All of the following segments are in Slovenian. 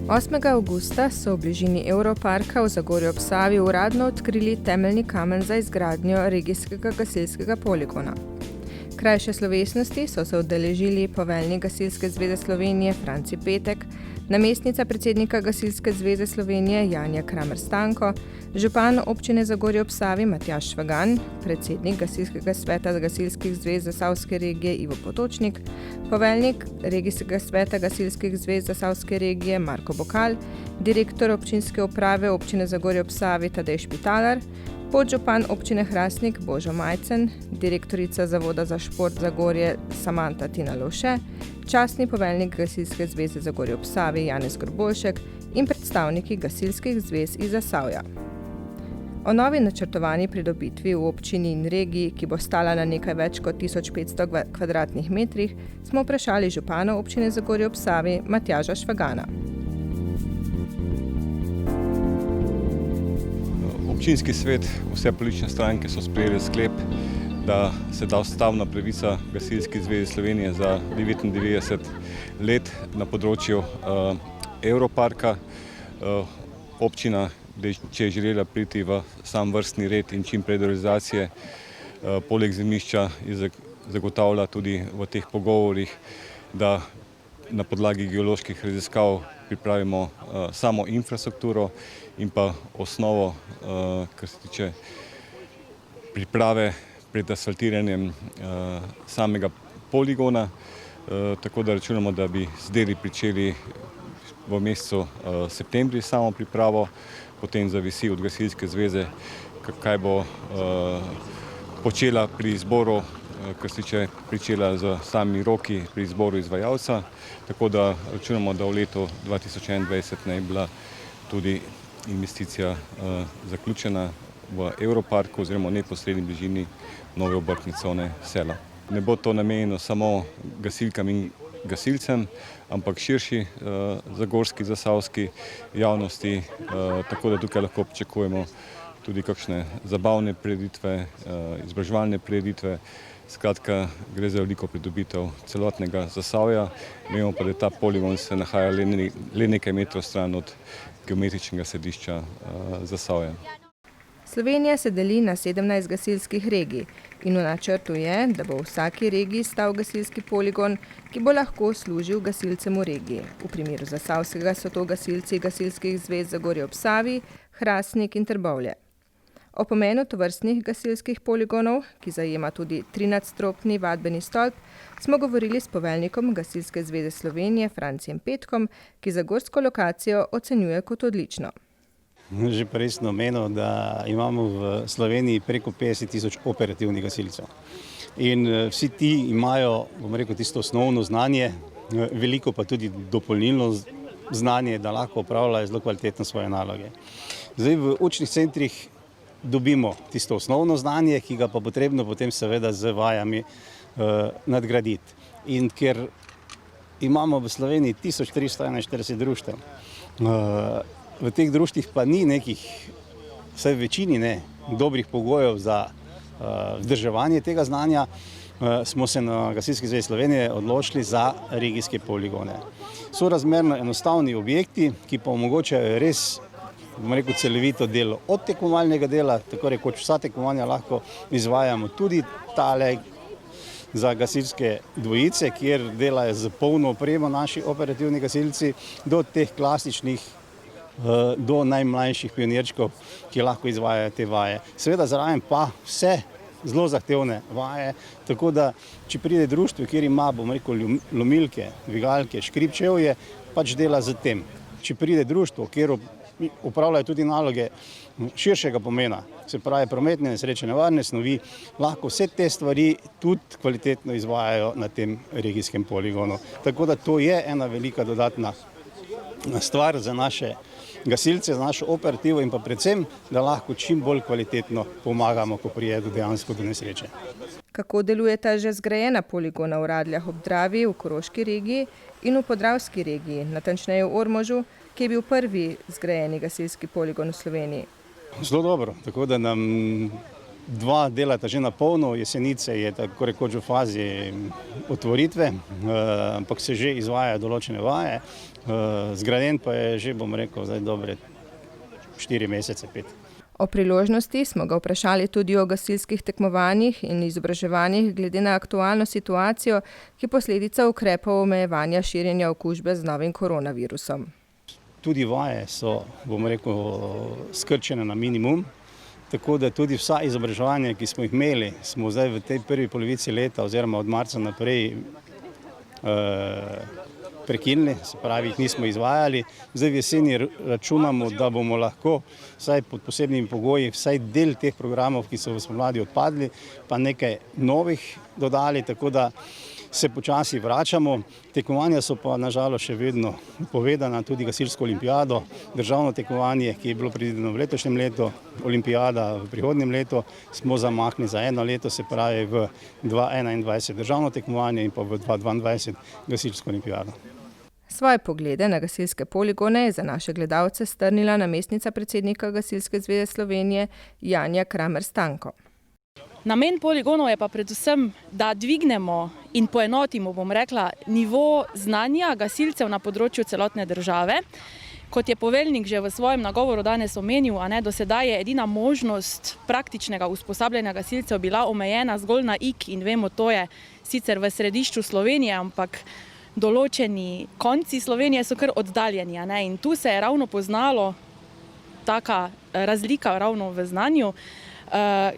8. avgusta so v bližini Europarka v Zagorju ob Savi uradno odkrili temeljni kamen za izgradnjo regijskega gasilskega poligona. Krajše slovesnosti so se udeležili poveljnik Gasilske zveze Slovenije Franci Petek, namestnica predsednika Gasilske zveze Slovenije Janja Kramer-Stanko, župan občine Zagorje ob Savi Matjaž Švagan, predsednik Gasilskega sveta gasilskih zvez Zasavske regije Ivo Potočnik, poveljnik regijskega sveta gasilskih zvez Zasavske regije Marko Bokal, direktor občinske uprave občine Zagorje ob Savi Tadej Špitalar, podžupan občine Hrastnik Božo Majcen, direktorica Zavoda za šport Zagorje Samanta Tina Lovše, častni poveljnik Gasilske zveze Zagorje ob Savi Janez Grbolšek in predstavniki gasilskih zvez iz Zasavja. O novi načrtovani pridobitvi v občini in regiji, ki bo stala na nekaj več kot 1500 kvadratnih metrih, smo vprašali župana občine Zagorje ob Savi Matjaža Švagana. Občinski svet, vse politične stranke so sprejeli sklep, da se da ustavna pravica Gasilski zvezi Slovenije za 99 let na področju Europarka. Občina, če je želela priti v sam vrstni red in čim prej do realizacije, poleg zemljišča zagotavlja tudi v teh pogovorih, da na podlagi geoloških raziskav pripravimo samo infrastrukturo in pa osnovo, kar se tiče priprave pred asfaltiranjem samega poligona. Tako da računamo, da bi zdaj pričeli v mesecu septembri samo pripravo, potem zavisi od Gasilske zveze, kaj bo počela pri izboru, kar se tiče pričela z samimi roki pri izboru izvajalca. Tako da računamo, da v letu 2021 naj bila tudi investicija zaključena v Europarku oziroma v neposredni bližini nove obrtne cone Sela. Ne bo to namenjeno samo gasilkam in gasilcem, ampak širši zagorski, zasavski javnosti, tako da tukaj lahko pričakujemo tudi kakšne zabavne prireditve, izobraževalne prireditve. Skratka, gre za veliko pridobitev celotnega Zasavja. Vemo pa, da ta poligon se nahaja le nekaj metrov stran od geometričnega središča Zasavja. Slovenija se deli na 17 gasilskih regij in v načrtu je, da bo v vsaki regiji stal gasilski poligon, ki bo lahko služil gasilcem v regiji. V primeru Zasavskega so to gasilci gasilskih zvez Zagorje ob Savi, Hrastnik in Trbovlje. O pomenu tovrstnih gasilskih poligonov, ki zajema tudi 13-stropni vadbeni stolp, smo govorili s poveljnikom Gasilske zveze Slovenije Francijem Petkom, ki zagorsko lokacijo ocenjuje kot odlično. Že prej sem omenil, da imamo v Sloveniji preko 50 000 operativnih gasilcev. In vsi ti imajo, bom rekel, tisto osnovno znanje, veliko pa tudi dopolnilno znanje, da lahko opravljajo zelo kvalitetno svoje naloge. Zdaj v učnih centrih dobimo tisto osnovno znanje, ki ga pa potrebno potem seveda z vajami nadgraditi. In ker imamo v Sloveniji 1341 društev, v teh društvih pa ni nekih, vsaj v večini ne, dobrih pogojev za vzdrževanje tega znanja, smo se na Gasilski zvezi Slovenije odločili za regijske poligone. Sorazmerno enostavni objekti, ki pa omogočajo res, bom rekel, celovito delo od tekmovalnega dela, tako rekoč vsa tekmovanja lahko izvajamo, tudi tale za gasilske dvojice, kjer delajo z polno opremo naši operativni gasilci, do teh klasičnih, do najmlajših pionirčkov, ki lahko izvajajo te vaje. Seveda zraven pa vse zelo zahtevne vaje, tako da če pride društvo, kjer ima, bom rekel, lomilke, dvigalke, škripčevje, pač dela z tem. Če pride društvo, kjer upravljajo tudi naloge širšega pomena, se pravi prometne nesreče, nevarne snovi, lahko vse te stvari tudi kvalitetno izvajajo na tem regijskem poligonu. Tako da to je ena velika dodatna stvar za naše gasilce, za našo operativo in pa predvsem, da lahko čim bolj kvalitetno pomagamo, ko pride dejansko do nesreče. Kako delujeta že zgrajena poligona v Radljah ob Dravi v Koroški regiji in v Podravski regiji, natančneje v Ormožu, ki je bil prvi zgrajeni gasilski poligon v Sloveniji? Zelo dobro, tako da nam 2 delata že na polno, Jesenice je tako rekoč v fazi otvoritve, ampak se že izvajajo določene vaje. Zgrajen pa je že, bom rekel, zdaj dobre 4 mesece, 5. O priložnosti smo ga vprašali tudi o gasilskih tekmovanjih in izobraževanjih glede na aktualno situacijo, ki je posledica ukrepov omejevanja širjenja okužbe z novim koronavirusom. Tudi vaje so, bom rekel, skrčene na minimum, tako da tudi vsa izobraževanja, ki smo jih imeli, smo zdaj v tej prvi polovici leta oziroma od marca naprej prekinili, se pravi, jih nismo izvajali. Zdaj v jeseni računamo, da bomo lahko vsaj pod posebnimi pogoji vsaj del teh programov, ki so v spomladi odpadli, pa nekaj novih dodali, tako da se počasi vračamo. Tekmovanja so pa nažalost še vedno povedana, tudi gasilsko olimpijado, državno tekmovanje, ki je bilo predvideno v letošnjem letu, olimpijada v prihodnjem letu, smo zamaknili za 1 leto, se pravi v 2021 državno tekmovanje in pa v 2022 gasilsko olimpijado. Svoje poglede na gasilske poligone je za naše gledalce strnila namestnica predsednika Gasilske zveze Slovenije Janja Kramer-Stanko. Namen poligonov je pa predvsem, da dvignemo in poenotimo, bom rekla, nivo znanja gasilcev na področju celotne države. Kot je poveljnik že v svojem nagovoru danes omenil, do sedaj je edina možnost praktičnega usposabljanja gasilcev bila omejena zgolj na Ig in vemo, to je sicer v središču Slovenije, ampak določeni konci Slovenije so kar oddaljeni. In tu se je ravno poznalo taka razlika ravno v znanju,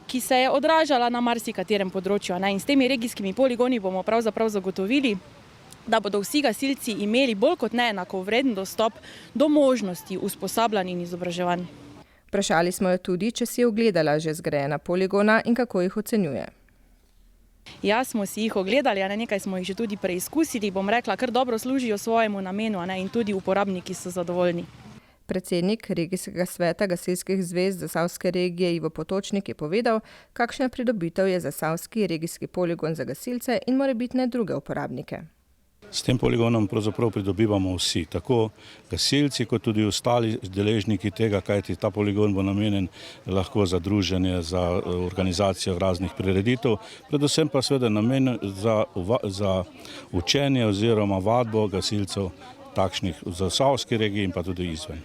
ki se je odražala na marsikaterem področju. In s temi regijskimi poligoni bomo pravzaprav zagotovili, da bodo vsi gasilci imeli bolj kot ne enakovreden dostop do možnosti usposabljanj in izobraževanj. Vprašali smo jo tudi, če si je ogledala že zgrajena poligona in kako jih ocenjuje. Ja, smo si jih ogledali, nekaj smo jih že tudi preizkusili, bom rekla, kar dobro služijo svojemu namenu, in tudi uporabniki so zadovoljni. Predsednik Regijskega sveta gasilskih zvez Zasavske regije Ivo Potočnik je povedal, kakšna pridobitev je Zasavski regijski poligon za gasilce in morebitne druge uporabnike. S tem poligonom pravzaprav pridobivamo vsi, tako gasilci kot tudi ostali deležniki tega, kajti ta poligon bo namenjen lahko za druženje, za organizacijo raznih prireditev, predvsem pa seveda namenjen za učenje oziroma vadbo gasilcev takšnih v Zasavski regiji in pa tudi izven.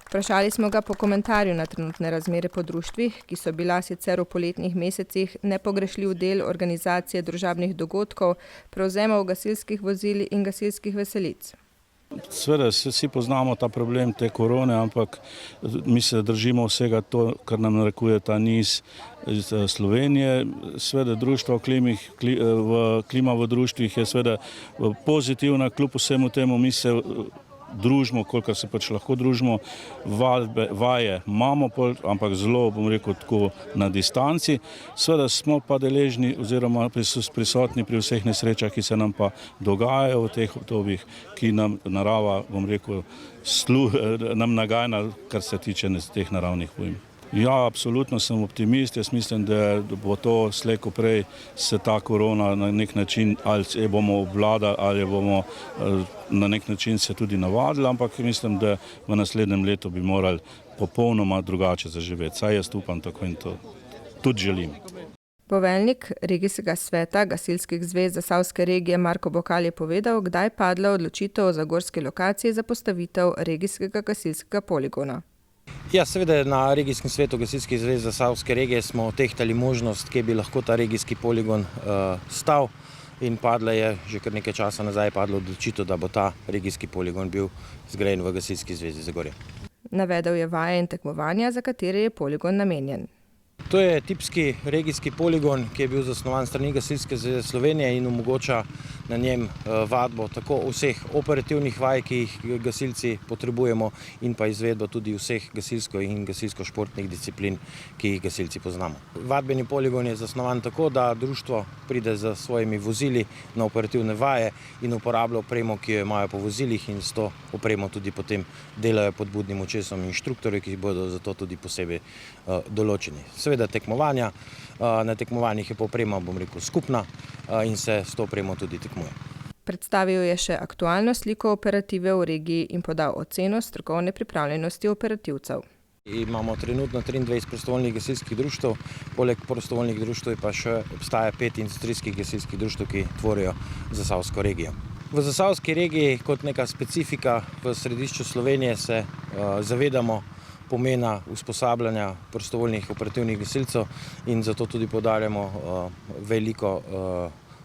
Vprašali smo ga po komentarju na trenutne razmere po društvih, ki so bila sicer v poletnih mesecih nepogrešljiv del organizacije družabnih dogodkov, prevzemov gasilskih vozil in gasilskih veselic. Seveda vsi poznamo ta problem te korone, ampak mi se držimo vsega to, kar nam narekuje ta niz iz Slovenije. Seveda društvo klima v društvih je seveda pozitivna, kljub vsemu temu mi se družimo, kolikor se pač lahko družimo, vaje imamo, ampak zelo, bom rekel, tako na distanci. Seveda smo pa deležni oziroma prisotni pri vseh nesrečah, ki se nam pa dogajajo v teh obdobjih, ki nam narava, bom rekel, nam nagaja, kar se tiče teh naravnih ujm. Ja, absolutno sem optimist. Jaz mislim, da bo to slej ko prej se ta korona na nek način ali bomo obvladali ali bomo na nek način se tudi navadili, ampak mislim, da v naslednjem letu bi morali popolnoma drugače zaživeti. Saj jaz upam tako in to tudi želim. Poveljnik Regijskega sveta gasilskih zvez Zasavske regije Marko Bokal je povedal, kdaj je padla odločitev o zagorski lokaciji za postavitev regijskega gasilskega poligona. Ja, seveda na Regijskem svetu gasilskih zvez Zasavske regije smo tehtali možnost, kje bi lahko ta regijski poligon stal, in padla je že kar nekaj časa nazaj odločitev, da bo ta regijski poligon bil zgrajen v Gasilski zvezi Zagorje. Navedel je vaje in tekmovanja, za katere je poligon namenjen. To je tipski regijski poligon, ki je bil zasnovan s strani Gasilske zveze Slovenije in omogoča na njem vadbo tako vseh operativnih vaj, ki jih gasilci potrebujemo, in pa izvedbo tudi vseh gasilsko in gasilsko-športnih disciplin, ki jih gasilci poznamo. Vadbeni poligon je zasnovan tako, da društvo pride z svojimi vozili na operativne vaje in uporablja opremo, ki jo imajo po vozilih, in s to opremo tudi potem delajo pod budnim očesom inštruktorji, ki bodo zato tudi posebej določeni. Seveda tekmovanja, na tekmovanjih je pa oprema, bom rekel, skupna in se s to opremo tudi tekmuje. Predstavil je še aktualno sliko operative v regiji in podal oceno strokovne pripravljenosti operativcev. Imamo trenutno 23 prostovoljnih gasilskih društev, poleg prostovoljnih društev pa še obstaja 5 industrijskih gasilskih društev, ki tvorijo Zasavsko regijo. V Zasavski regiji kot neka specifika v središču Slovenije se zavedamo pomena usposabljanja prostovoljnih operativnih gasilcev in zato tudi poudarjamo veliko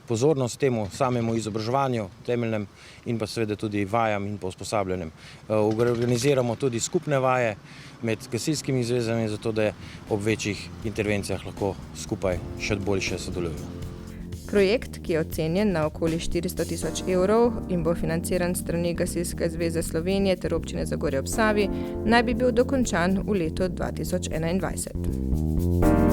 pozornost temu samemu izobraževanju temeljnem in pa seveda tudi vajam in pa usposabljanjem. Organiziramo tudi skupne vaje med gasilskimi zvezami, zato da ob večjih intervencijah lahko skupaj še boljše sodelujemo. Projekt, ki je ocenjen na okoli 400 000 evrov in bo financiran strani Gasilske zveze Slovenije ter občine Zagorje ob Savi, naj bi bil dokončan v letu 2021.